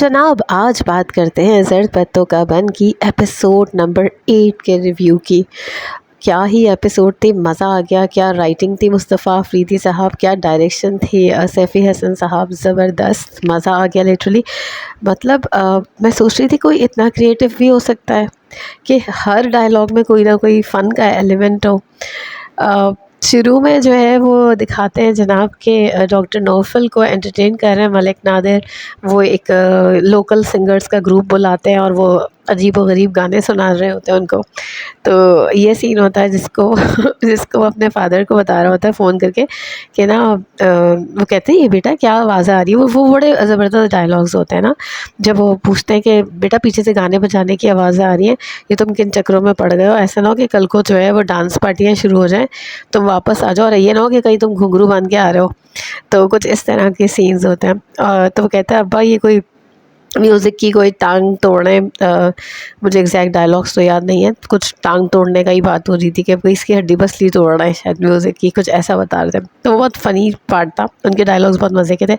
जनाब आज बात करते हैं ज़र्द पत्तों का बन की एपिसोड नंबर 8 के रिव्यू की। क्या ही एपिसोड थी, मज़ा आ गया। क्या राइटिंग थी मुस्तफ़ा अफरीदी साहब, क्या डायरेक्शन थी सैफ़ी हसन साहब, ज़बरदस्त मज़ा आ गया लिटरली। मतलब मैं सोच रही थी कोई इतना क्रिएटिव भी हो सकता है कि हर डायलॉग में कोई ना कोई फ़न का एलिमेंट हो। शुरू में जो है वो दिखाते हैं जनाब के डॉक्टर नौफल को एंटरटेन कर रहे हैं मलिक नादिर। वो एक लोकल सिंगर्स का ग्रुप बुलाते हैं और वो अजीब व गरीब गाने सुना रहे होते हैं उनको। तो ये सीन होता है जिसको जिसको वो अपने फादर को बता रहा होता है फ़ोन करके कि ना वो कहते हैं ये बेटा क्या आवाज़ आ रही है। वो बड़े ज़बरदस्त डायलॉग्स होते हैं ना, जब वो पूछते हैं कि बेटा पीछे से गाने बजाने की आवाज़ें आ रही हैं, ये तुम किन चक्करों में पड़ गए हो। ऐसा ना हो कि कल को जो है वो डांस पार्टियाँ शुरू हो जाएँ, तुम वापस आ जाओ, और ये ना हो कि कहीं तुम घुंघरू बांध के आ रहे हो। तो कुछ इस तरह के सीन्स होते हैं। तो वो कहता है अब्बा ये कोई म्यूज़िक की कोई टांग तोड़ने, मुझे एग्जैक्ट डायलॉग्स तो याद नहीं है, कुछ टांग तोड़ने का ही बात हो रही थी कि कोई इसकी हड्डी पसली तोड़ रहा है शायद म्यूज़िक की, कुछ ऐसा बता रहे थे। तो वो बहुत फ़नी पार्ट था, उनके डायलॉग्स बहुत मज़े के थे।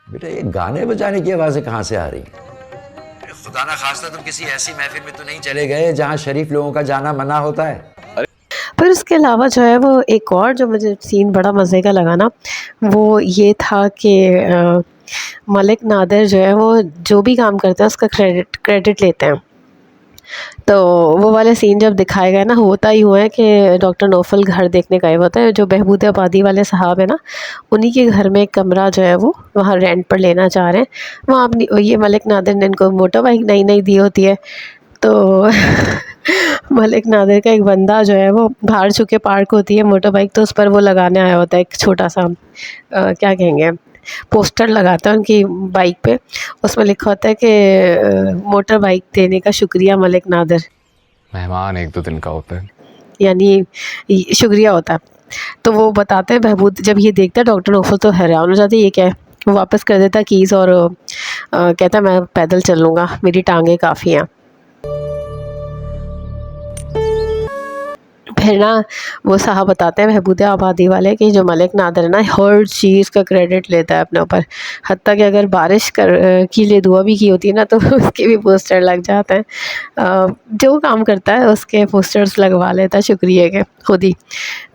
बेटा ये गाने बजाने की आवाज़ें कहाँ से आ रही? खुदा ना खास्ता तुम किसी ऐसी महफिल में तो नहीं चले गए जहाँ शरीफ लोगों का जाना मना होता है? फिर उसके अलावा जो है वो एक और जो मुझे सीन बड़ा मज़े का लगा ना, वो ये था कि मलिक नादिर जो है वो जो भी काम करते हैं उसका क्रेडिट लेते हैं। तो वो वाले सीन जब दिखाए गए ना, होता ही हुआ है कि डॉक्टर नौफल घर देखने गए होते हैं, जो बहबूद आबादी वाले साहब है ना, उन्हीं के घर में एक कमरा जो है वो वहाँ रेंट पर लेना चाह रहे हैं। वहाँ अपनी ये मलिक नादिर ने इनको मोटर बाइक नई नई दी होती है। तो मलिक नादिर का एक बंदा जो है वो बाहर छुके पार्क होती है मोटर बाइक, तो उस पर वो लगाने आया होता है एक छोटा सा क्या कहेंगे, पोस्टर लगाता है उनकी बाइक पे। उसमें लिखा होता है कि मोटर बाइक देने का शुक्रिया मलिक नादिर, मेहमान एक दो दिन का होता है, यानी शुक्रिया होता है। तो वो बताते हैं बहबूद, जब ये देखता है डॉक्टर नौफल तो हैरान हो जाते, ये क्या है। वो वापस कर देता कीज़ और कहता है मैं पैदल चल लूँगा, मेरी टांगें काफ़ी हैं। फिर ना वो साहब बताते हैं बहबूद आबादी वाले कि जो मलिक नादिर है ना, हर चीज़ का क्रेडिट लेता है अपने ऊपर। हत्ता कि अगर बारिश के लिए दुआ भी की होती है ना, तो उसके भी पोस्टर लग जाते हैं। जो काम करता है उसके पोस्टर्स लगवा लेता है शुक्रिया के खुद ही।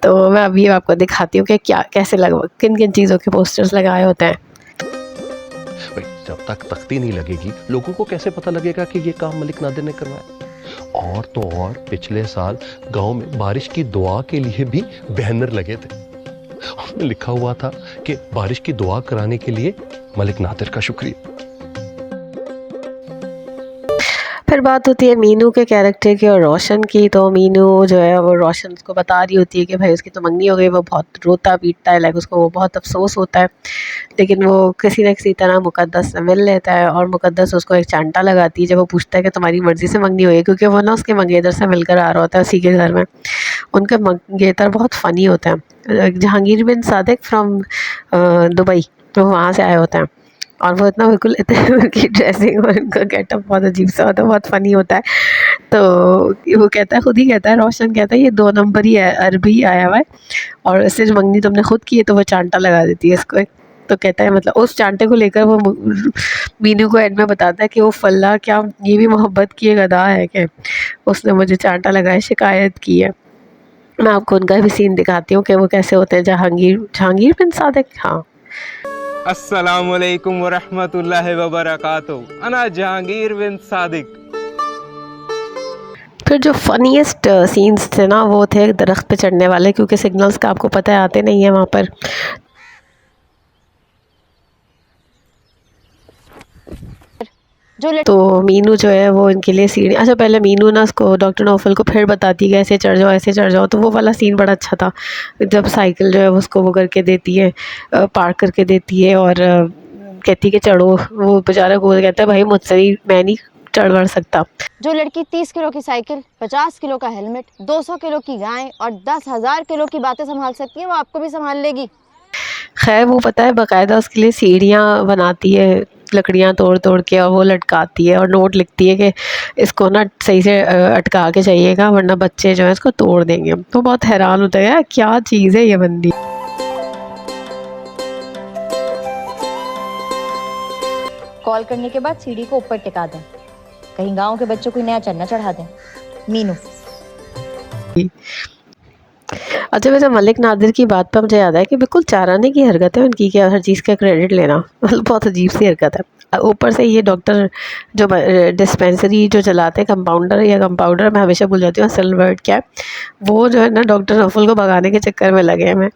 तो मैं अभी आपको दिखाती हूँ कि क्या कैसे लगवा किन किन चीज़ों के पोस्टर्स लगाए होते हैं। भाई जब तक तख्ती नहीं लगेगी लोगों को कैसे पता लगेगा कि ये काम मलिक नादिर ने करवाया। और तो और पिछले साल गांव में बारिश की दुआ के लिए भी बैनर लगे थे, उसमें लिखा हुआ था कि बारिश की दुआ कराने के लिए मलिक नादिर का शुक्रिया। फिर बात होती है मीनू के कैरेक्टर की और रोशन की। तो मीनू जो है वो रोशन को बता रही होती है कि भाई उसकी तो मंगनी हो गई। वो बहुत रोता पीटता है, लाइक उसको वो बहुत अफसोस होता है, लेकिन वो किसी न किसी तरह मुकद्दस से मिल लेता है और मुकद्दस उसको एक चांटा लगाती है जब वो पूछता है कि तुम्हारी मर्ज़ी से मंगनी हुई है, क्योंकि वो ना उसके मंगेतर से मिलकर आ रहा होता है उसी के घर में। उनके मंगेतर बहुत फ़नी होते हैं, जहांगीर बिन सादिक फ्रॉम दुबई, तो वहाँ से आए होते हैं। और वो इतना बिल्कुल उनकी ड्रेसिंग और उनका गेटअप बहुत अजीब सा होता है, बहुत फ़नी होता है। तो वो कहता है, खुद ही कहता है, रोशन कहता है ये 2 नंबर ही है, अरबी आया हुआ है, और इससे जो मंगनी तुमने खुद की है तो वो चांटा लगा देती है इसको। तो कहता है मतलब उस चांटे को लेकर वो मीनू को एंड में बताता है कि वो फल्ला क्या ये भी मोहब्बत की एक अदा है कि उसने मुझे चांटा लगाए शिकायत की है। मैं आपको उनका भी सीन दिखाती हूँ कि वो कैसे होते हैं। जहांगीर बिन सादिक, हाँ। अस्सलामुअलैकुम वरहमतुल्लाहि वबरकातुहू, अना जहांगीर बिन सादिक। फिर जो फनीएस्ट सीन्स थे ना वो थे दरख्त पे चढ़ने वाले, क्योंकि सिग्नल्स का आपको पता है आते नहीं है वहाँ पर। तो मीनू जो है वो इनके लिए सीढ़ी, अच्छा पहले मीनू ना उसको डॉक्टर नौफल को फिर बताती है ऐसे चढ़ जाओ ऐसे चढ़ जाओ। तो वो वाला सीन बड़ा अच्छा था, जब साइकिल जो है उसको वो करके देती है, पार्क करके देती है और कहती है कि चढ़ो। वो बेचारा को कहता है भाई मुझसे ही मैं नहीं चढ़ बढ़ सकता। जो लड़की 30 किलो की साइकिल, 50 किलो का हेलमेट, 200 किलो की गाय और 10,000 किलो की बातें संभाल सकती है, वो आपको भी संभाल लेगी। खैर वो पता है बाकायदा उसके लिए सीढ़ियाँ बनाती है लकड़ियाँ तोड़ तोड़ के, और वो लटकाती है और नोट लिखती है कि इसको ना सही से अटका के चाहिएगा वरना बच्चे जो है इसको तोड़ देंगे। तो बहुत हैरान होता है यार क्या चीज़ है ये बंदी। कॉल करने के बाद सीढ़ी को ऊपर टिका दें, कहीं गांव के बच्चों को नया चन्ना चढ़ा दें। मीनू। अच्छा, वैसे मलिक नादिर की बात पर मुझे याद है कि बिल्कुल चाराने की हरकत है उनकी, क्या हर चीज़ का क्रेडिट लेना, मतलब बहुत अजीब सी हरकत है। ऊपर से ये डॉक्टर जो डिस्पेंसरी जो चलाते हैं, कंपाउंडर या कंपाउंडर, मैं हमेशा भूल जाती हूँ असल वर्ड क्या है, वो जो है ना डॉक्टर नौफल को भगाने के चक्कर में लगे हैं मैं।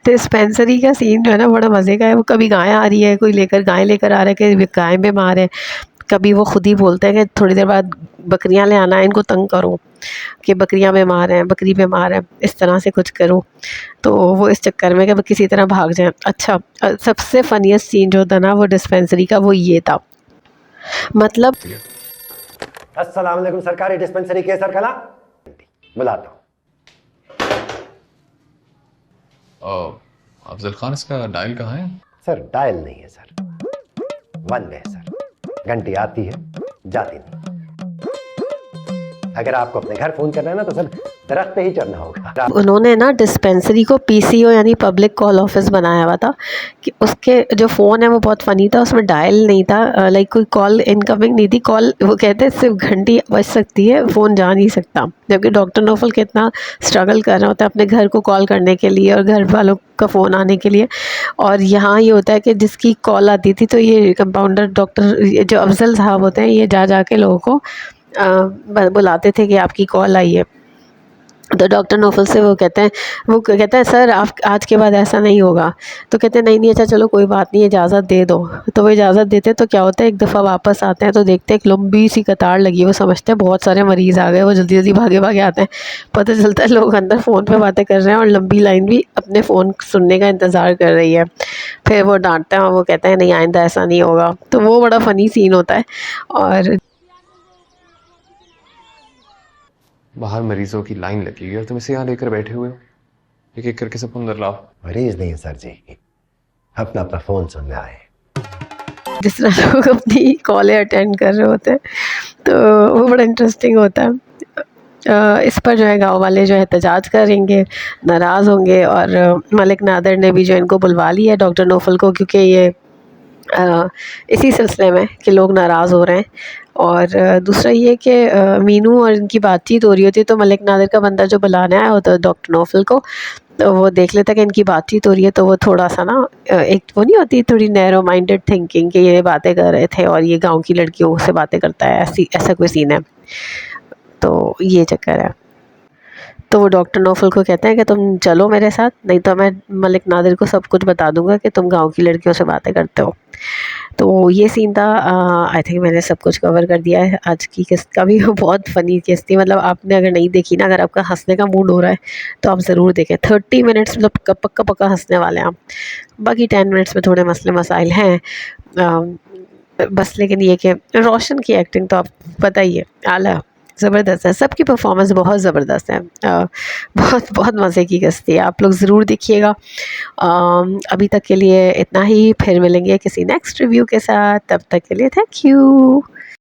डिस्पेंसरी का सीन जो है ना बड़ा मज़े का है। वो कभी गाय आ रही है, कोई लेकर गाय लेकर आ रहा है कि गाय बीमार है, कभी वो खुद ही बोलते हैं कि थोड़ी देर बाद बकरियां ले आना है, इनको तंग करो कि बकरियां बीमार हैं, बकरी बीमार है, इस तरह से कुछ करो। तो वो इस चक्कर में कि वो किसी तरह भाग जाए। अच्छा, सबसे फनीस्ट सीन जो था ना वो डिस्पेंसरी का, वो ये था, मतलब अस्सलाम वालेकुम, सरकारी डिस्पेंसरी के सर कला बुलाता हूँ। अफजल खान, इसका डायल कहाँ है? सर डायल नहीं है सर, वन वे है सर, घंटी आती है जाती नहीं। अगर आपको अपने घर फोन करना है ना तो सर दरख्त पे ही चढ़ना होगा। उन्होंने ना डिस्पेंसरी को पीसीओ यानी पब्लिक कॉल ऑफिस बनाया हुआ था कि उसके जो फ़ोन है वो बहुत फ़नी था, उसमें डायल नहीं था, लाइक कोई कॉल इनकमिंग नहीं थी, कॉल वो कहते हैं सिर्फ घंटी बज सकती है, फ़ोन जा नहीं सकता। जबकि डॉक्टर नौफल कितना स्ट्रगल कर रहा होता है अपने घर को कॉल करने के लिए और घर वालों का फ़ोन आने के लिए। और यहाँ ये होता है कि जिसकी कॉल आती थी तो ये कंपाउंडर डॉक्टर जो अफजल साहब होते हैं, ये जा के लोगों को बुलाते थे कि आपकी कॉल आई है। तो डॉक्टर नौफल से वो कहते हैं सर आप आज के बाद ऐसा नहीं होगा। तो कहते हैं नहीं अच्छा चलो कोई बात नहीं, इजाज़त दे दो। तो वो इजाज़त देते तो क्या होता है, एक दफ़ा वापस आते हैं तो देखते हैं एक लंबी सी कतार लगी है। वो समझते हैं बहुत सारे मरीज़ आ गए, वो जल्दी जल्दी भागे आते हैं। पता चलता है लोग अंदर फ़ोन पे बातें कर रहे हैं और लंबी लाइन भी अपने फ़ोन सुनने का इंतज़ार कर रही है। फिर वो डांटते हैं और वो कहते हैं नहीं आइंदा ऐसा नहीं होगा। तो वो बड़ा फ़नी सीन होता है। और बाहर मरीजों की लाइन लगी हुई है और तुम इसे यहाँ लेकर बैठे हुए हो, एक एक करके सबको अंदर लाओ। मरीज नहीं है सर जी, अपना अपना फोन सुनने आए। जिस तरह लोग अपनी कॉलें अटेंड कर रहे होते हैं तो वो बड़ा इंटरेस्टिंग होता है। इस पर जो है गांव वाले जो है एहतजाज करेंगे, नाराज़ होंगे। और मलिक नादिर ने भी जो इनको बुलवा लिया है डॉक्टर नौफल को, क्योंकि ये इसी सिलसिले में कि लोग नाराज़ हो रहे हैं। और दूसरा ये कि मीनू और इनकी बातचीत हो रही होती है तो मलिक नादिर का बंदा जो बुलाने आया होता है डॉक्टर नौफल को, तो वो देख लेता है कि इनकी बातचीत हो रही है, तो वो थोड़ा सा ना एक वो नहीं होती थोड़ी नैरो माइंडेड थिंकिंग कि ये बातें कर रहे थे और ये गांव की लड़कियों से बातें करता है, ऐसा कोई सीन है। तो ये चक्कर है। तो वो डॉक्टर नौफल को कहते हैं कि तुम चलो मेरे साथ, नहीं तो मैं मलिक नादिर को सब कुछ बता दूंगा कि तुम गांव की लड़कियों से बातें करते हो। तो ये सीन था। आई थिंक मैंने सब कुछ कवर कर दिया है। आज की किस्त का भी बहुत फ़नी किस्त थी, मतलब आपने अगर नहीं देखी ना, अगर आपका हंसने का मूड हो रहा है तो आप ज़रूर देखें। 30 मिनट्स मतलब पक्का हंसने वाले हैं आप। बाकी 10 मिनट्स में थोड़े मसले मसाइल हैं बस। लेकिन ये कि रोशन की एक्टिंग तो आप पता ही है, आला ज़बरदस्त है, सबकी परफॉर्मेंस बहुत ज़बरदस्त है। बहुत मज़े की किस्त है, आप लोग ज़रूर देखिएगा। अभी तक के लिए इतना ही, फिर मिलेंगे किसी नेक्स्ट रिव्यू के साथ, तब तक के लिए थैंक यू।